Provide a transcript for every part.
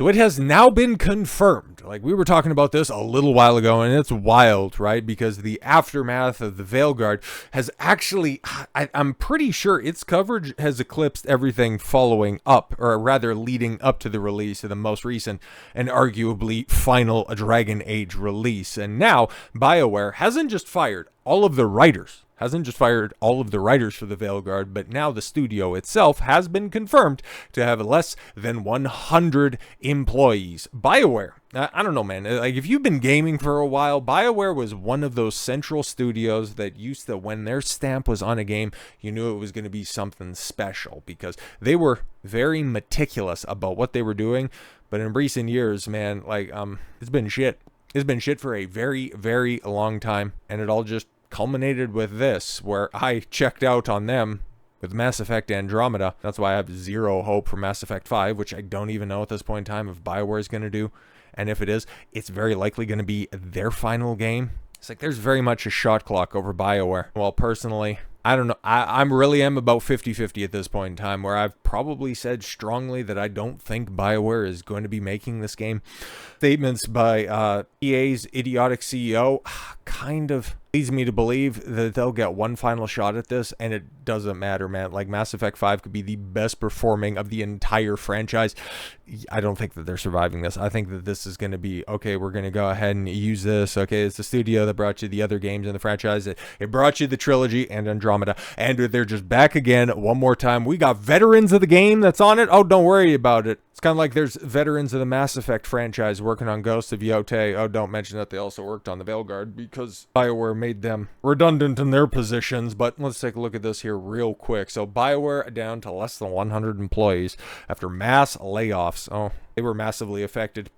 So it has now been confirmed. Like, we were talking about this a little while ago, and it's wild, right? Because the aftermath of the Veilguard has actually, I'm pretty sure its coverage has eclipsed everything following up, or rather leading up to the release of the most recent and arguably final Dragon Age release. And now, BioWare hasn't just fired all of the writers. Hasn't just fired all of the writers for the Veilguard, but now the studio itself has been confirmed to have less than 100 employees. BioWare, I don't know, man. Like, if you've been gaming for a while, BioWare was one of those central studios that used to, when their stamp was on a game, you knew it was going to be something special because they were very meticulous about what they were doing. But in recent years, man, like, it's been shit. It's been shit for a very, very long time, and it all just culminated with this, where I checked out on them with Mass Effect Andromeda. That's why I have zero hope for Mass Effect 5, which I don't even know at this point in time if BioWare is going to do. And if it is, it's very likely going to be their final game. It's like there's very much a shot clock over BioWare. Well, personally, I don't know. I really am about 50-50 at this point in time, where I've probably said strongly that I don't think BioWare is going to be making this game. Statements by EA's idiotic CEO kind of leads me to believe that they'll get one final shot at this, and it doesn't matter, man. Like, Mass Effect 5 could be the best performing of the entire franchise. I don't think that they're surviving this. I think that this is going to be, okay, we're going to go ahead and use this. Okay, it's the studio that brought you the other games in the franchise. It brought you the trilogy and Andromeda, and they're just back again one more time. We got veterans of the game that's on it. Oh, don't worry about it. It's kind of like there's veterans of the Mass Effect franchise working on Ghost of Yotei. Oh, don't mention that they also worked on the Veilguard because BioWare made them redundant in their positions. But let's take a look at this here real quick. So BioWare down to less than 100 employees after mass layoffs. Oh, they were massively affected.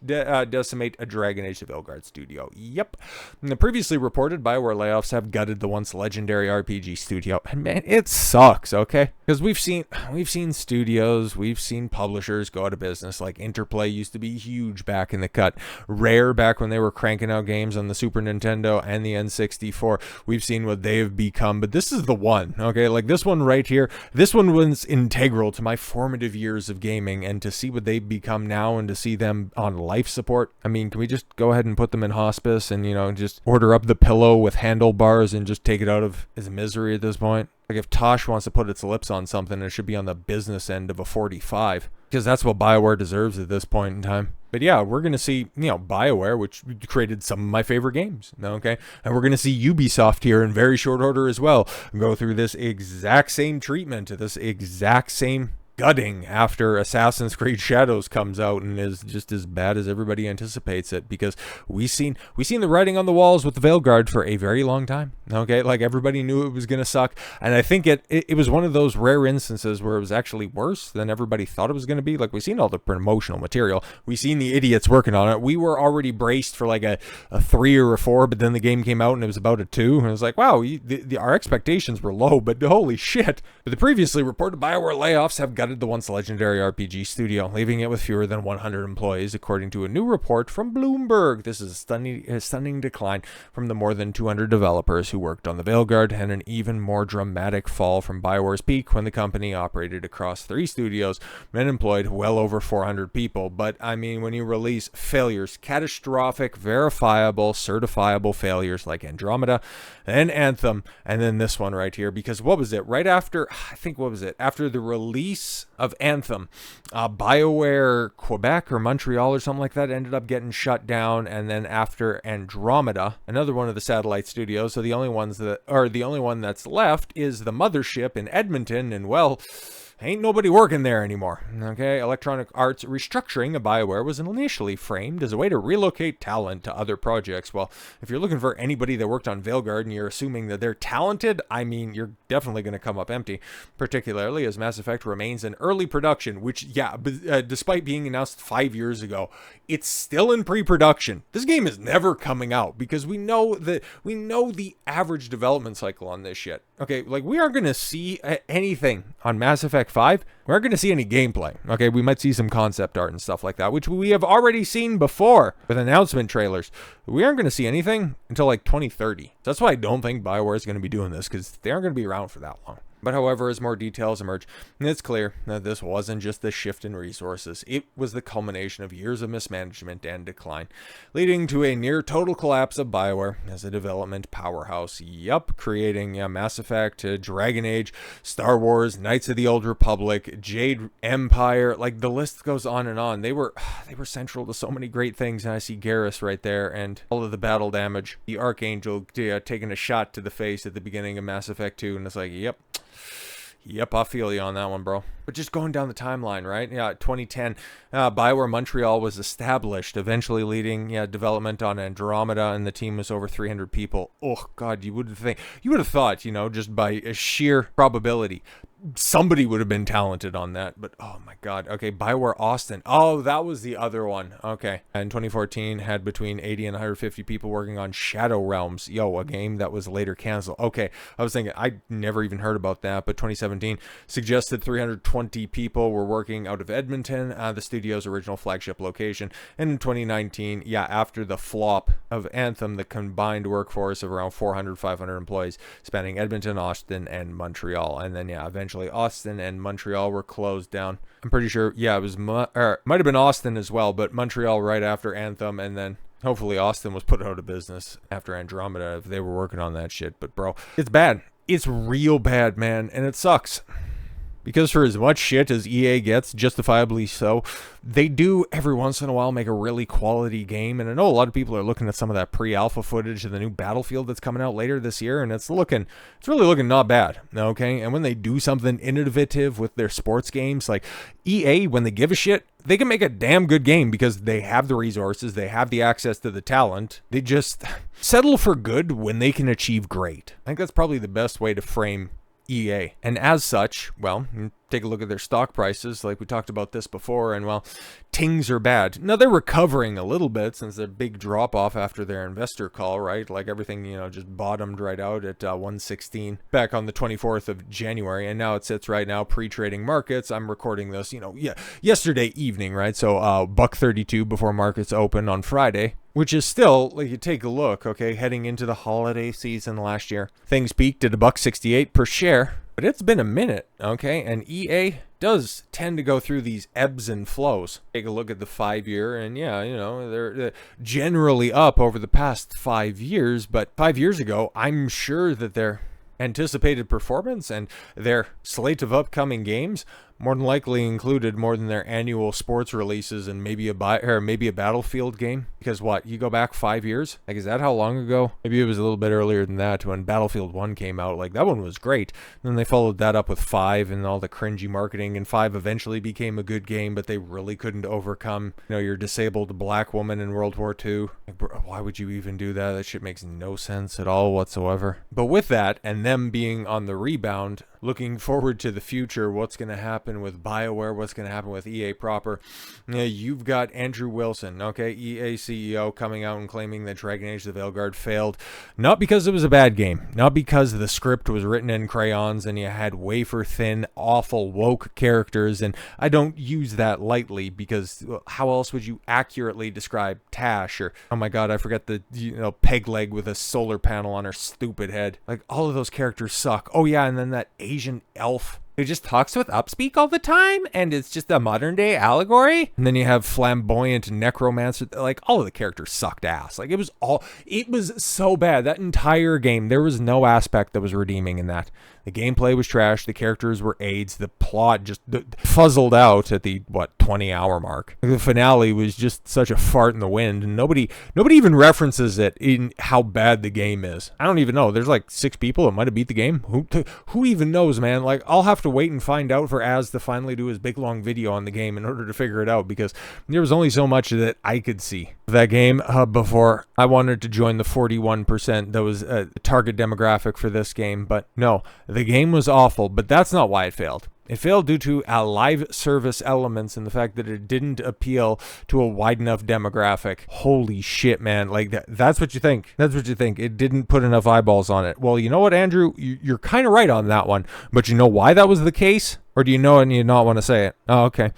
Decimate a Dragon Age: The Veilguard studio. Yep. And the previously reported BioWare layoffs have gutted the once legendary RPG studio. And man, it sucks, okay? Because we've seen studios, we've seen publishers go out of business. Like Interplay used to be huge back in the cut. Rare back when they were cranking out games on the Super Nintendo and the N64. We've seen what they've become, but this is the one, okay? Like this one right here, this one was integral to my formative years of gaming, and to see what they've become now and to see them on life support. I mean, can we just go ahead and put them in hospice and, you know, just order up the pillow with handlebars and just take it out of his misery at this point? Like, if Tosh wants to put its lips on something, it should be on the business end of a 45, because that's what BioWare deserves at this point in time. But yeah, we're going to see, you know, BioWare, which created some of my favorite games, okay? And we're going to see Ubisoft here in very short order as well go through this exact same treatment, this exact same gutting after Assassin's Creed Shadows comes out and is just as bad as everybody anticipates it, because we seen the writing on the walls with the Veilguard for a very long time, okay? Like, everybody knew it was going to suck, and I think it was one of those rare instances where it was actually worse than everybody thought it was going to be. Like, we seen all the promotional material, we seen the idiots working on it, we were already braced for like a 3 or a 4, but then the game came out and it was about a 2, and it was like, wow, our expectations were low, but holy shit. But the previously reported BioWare layoffs have gutted the once legendary RPG studio, leaving it with fewer than 100 employees, according to a new report from Bloomberg. This is a stunning decline from the more than 200 developers who worked on the Veilguard, and an even more dramatic fall from BioWare's peak when the company operated across 3 studios and employed well over 400 people. But I mean, when you release failures, catastrophic, verifiable, certifiable failures like Andromeda and Anthem, and then this one right here, because what was it? Right after, I think, what was it? After the release of Anthem, BioWare Quebec or Montreal or something like that ended up getting shut down, and then after Andromeda, another one of the satellite studios, so the only one that's left is the mothership in Edmonton, and well, ain't nobody working there anymore, okay? Electronic Arts restructuring of BioWare was initially framed as a way to relocate talent to other projects. Well, if you're looking for anybody that worked on Veilguard and you're assuming that they're talented, I mean, you're definitely going to come up empty, particularly as Mass Effect remains in early production, which, yeah, despite being announced 5 years ago, it's still in pre-production. This game is never coming out because we know the average development cycle on this shit. Okay, like, we aren't going to see anything on Mass Effect 5. We aren't going to see any gameplay. Okay, we might see some concept art and stuff like that, which we have already seen before with announcement trailers. We aren't going to see anything until like 2030. That's why I don't think BioWare is going to be doing this, because they aren't going to be around for that long. But however, as more details emerge, it's clear that this wasn't just the shift in resources. It was the culmination of years of mismanagement and decline, leading to a near total collapse of BioWare as a development powerhouse. Yup, creating Mass Effect, Dragon Age, Star Wars, Knights of the Old Republic, Jade Empire, like the list goes on and on. They were central to so many great things, and I see Garrus right there, and all of the battle damage. The Archangel taking a shot to the face at the beginning of Mass Effect 2, and it's like, Yep, I feel you on that one, bro. But just going down the timeline, right? Yeah, 2010, BioWare Montreal was established, eventually leading development on Andromeda, and the team was over 300 people. Oh, God, you would have thought, just by a sheer probability, somebody would have been talented on that. But, oh, my God. Okay, BioWare Austin. Oh, that was the other one. Okay. And 2014 had between 80 and 150 people working on Shadow Realms. A game that was later canceled. Okay, I was thinking, I never even heard about that, but 2017 suggested 320 people were working out of Edmonton, the studio's original flagship location. And in 2019, after the flop of Anthem, the combined workforce of around 400-500 employees spanning Edmonton, Austin, and Montreal. And then, eventually Austin and Montreal were closed down. I'm pretty sure, it was, might have been Austin as well, but Montreal right after Anthem, and then hopefully Austin was put out of business after Andromeda if they were working on that shit. But bro, it's bad. It's real bad, man, and it sucks. Because for as much shit as EA gets, justifiably so, they do every once in a while make a really quality game. And I know a lot of people are looking at some of that pre-alpha footage of the new Battlefield that's coming out later this year, and it's really looking not bad, okay? And when they do something innovative with their sports games, like EA, when they give a shit, they can make a damn good game because they have the resources, they have the access to the talent. They just settle for good when they can achieve great. I think that's probably the best way to frame EA. And as such, well, take a look at their stock prices, like we talked about this before, and well, tings are bad. Now they're recovering a little bit since their big drop off after their investor call, right? Like everything, just bottomed right out at 116 back on the 24th of January, and now it sits right now pre-trading markets. I'm recording this, yesterday evening, right? So $1.32 before markets open on Friday. Which is still, like, you take a look, okay, heading into the holiday season last year, things peaked at $1.68 per share, but it's been a minute, okay, and EA does tend to go through these ebbs and flows. Take a look at the 5-year, and they're generally up over the past 5 years, but 5 years ago, I'm sure that their anticipated performance and their slate of upcoming games more than likely included more than their annual sports releases and maybe a Battlefield game. Because what, you go back 5 years? Like, is that how long ago? Maybe it was a little bit earlier than that when Battlefield 1 came out. Like, that one was great. And then they followed that up with 5 and all the cringy marketing, and 5 eventually became a good game, but they really couldn't overcome, your disabled black woman in World War II. Like, bro, why would you even do that? That shit makes no sense at all whatsoever. But with that, and them being on the rebound, looking forward to the future, what's going to happen with BioWare, what's going to happen with EA proper. You've got Andrew Wilson, okay, EA CEO, coming out and claiming that Dragon Age the Veilguard failed, not because it was a bad game, not because the script was written in crayons and you had wafer-thin, awful, woke characters, and I don't use that lightly because how else would you accurately describe Tash, or, oh my god, I forget the, peg leg with a solar panel on her stupid head. Like, all of those characters suck. Oh yeah, and then that Asian elf who just talks with upspeak all the time, and it's just a modern day allegory. And then you have flamboyant necromancer. Like, all of the characters sucked ass. Like, it was so bad. That entire game, there was no aspect that was redeeming in that. The gameplay was trash. The characters were AIDS. The plot just fuzzled out at the 20-hour mark. The finale was just such a fart in the wind, and nobody even references it in how bad the game is. I don't even know. There's like 6 people that might have beat the game. Who even knows, man? Like, I'll have to wait and find out for Az to finally do his big long video on the game in order to figure it out, because there was only so much that I could see of that game before I wanted to join the 41% that was a target demographic for this game. But no, the game was awful, but that's not why it failed. It failed due to live service elements and the fact that it didn't appeal to a wide enough demographic. Holy shit, man. Like, that's what you think. That's what you think. It didn't put enough eyeballs on it. Well, you know what, Andrew? You're kind of right on that one. But you know why that was the case? Or do you know it and you not want to say it? Oh, okay.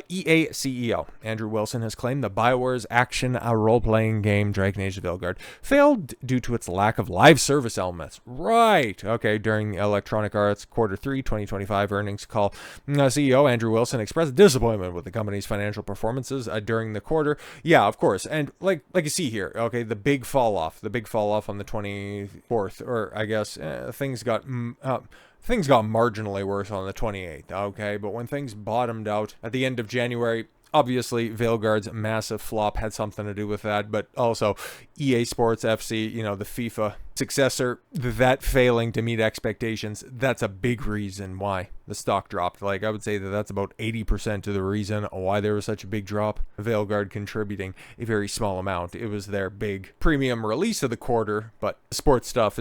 EA CEO Andrew Wilson has claimed that BioWare's action role-playing game Dragon Age: Veilguard failed due to its lack of live service elements. Right. Okay. During Electronic Arts Q3 2025 earnings call, CEO Andrew Wilson expressed disappointment with the company's financial performances during the quarter. Yeah, of course. And like you see here, okay, the big fall off on the 24th, or I guess things got marginally worse on the 28th, okay? But when things bottomed out at the end of January, obviously Veilguard's massive flop had something to do with that, but also EA Sports FC, the FIFA successor, that failing to meet expectations, that's a big reason why the stock dropped. Like, I would say that that's about 80% of the reason why there was such a big drop. Veilguard contributing a very small amount. It was their big premium release of the quarter, but sports stuff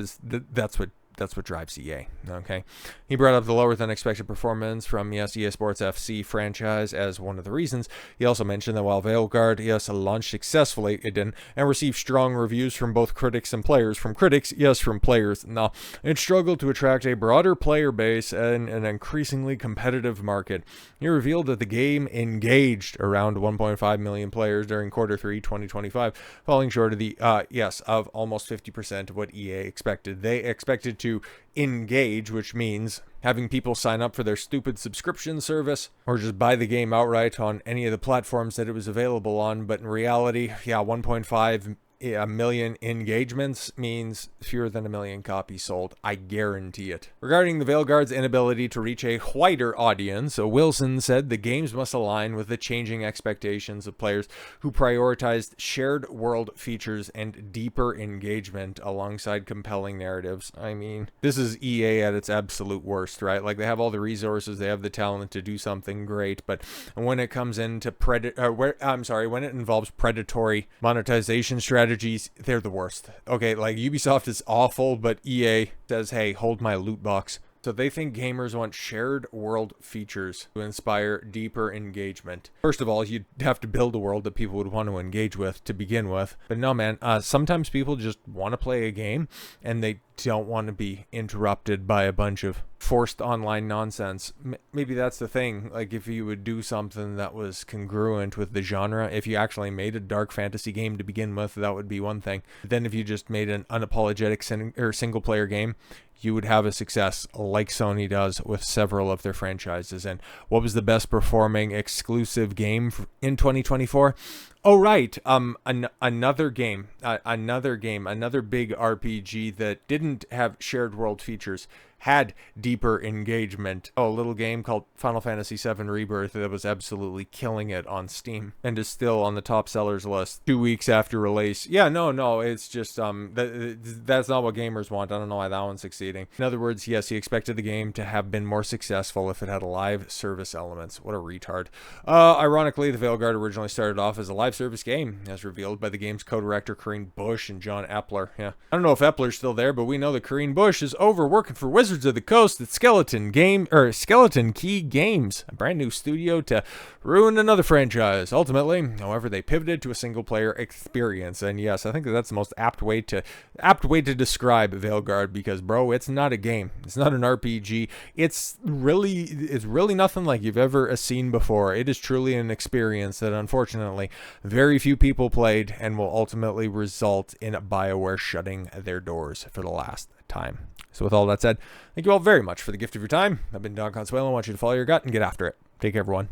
that's what drives EA, okay? He brought up the lower than expected performance from, EA Sports FC franchise as one of the reasons. He also mentioned that while Veilguard, launched successfully, it didn't, and received strong reviews from both critics and players. From critics, yes, from players, no. It struggled to attract a broader player base and an increasingly competitive market. He revealed that the game engaged around 1.5 million players during Q3 2025, falling short of of almost 50% of what EA expected. They expected to engage, which means having people sign up for their stupid subscription service or just buy the game outright on any of the platforms that it was available on. But in reality, 1.5 million engagements means fewer than 1 million copies sold. I guarantee it. Regarding the Veilguard's inability to reach a wider audience, Wilson said the games must align with the changing expectations of players who prioritized shared world features and deeper engagement alongside compelling narratives. I mean, this is EA at its absolute worst, right? Like, they have all the resources, they have the talent to do something great, but when it comes into when it involves predatory monetization strategies, they're the worst. Okay, like, Ubisoft is awful, but EA says, hey, hold my loot box. So they think gamers want shared world features to inspire deeper engagement. First of all, you'd have to build a world that people would want to engage with to begin with. But no, man, sometimes people just want to play a game and they don't want to be interrupted by a bunch of forced online nonsense. Maybe that's the thing. Like, if you would do something that was congruent with the genre, if you actually made a dark fantasy game to begin with, that would be one thing. Then if you just made an unapologetic single player game, you would have a success like Sony does with several of their franchises. And what was the best performing exclusive game in 2024? Oh, right. Another big RPG that didn't have shared world features, had deeper engagement. Oh, a little game called Final Fantasy VII Rebirth that was absolutely killing it on Steam and is still on the top sellers list 2 weeks after release. Yeah, no, it's just that's not what gamers want. I don't know why that one's succeeding. In other words, yes, he expected the game to have been more successful if it had live service elements. What a retard. Ironically, the Veilguard originally started off as a live service game, as revealed by the game's co-director Corinne Bush and John Epler. Yeah, I don't know if Epler's still there, but we know that Corinne Bush is over working for Wizards of the Coast at Skeleton Key Games, a brand new studio to ruin another franchise. Ultimately, however, they pivoted to a single player experience. And yes, I think that's the most apt way to describe Veilguard, because bro, it's not a game. It's not an RPG. It's really nothing like you've ever seen before. It is truly an experience that unfortunately very few people played and will ultimately result in BioWare shutting their doors for the last time. So with all that said, thank you all very much for the gift of your time. I've been Don Consuelo. I want you to follow your gut and get after it. Take care, everyone.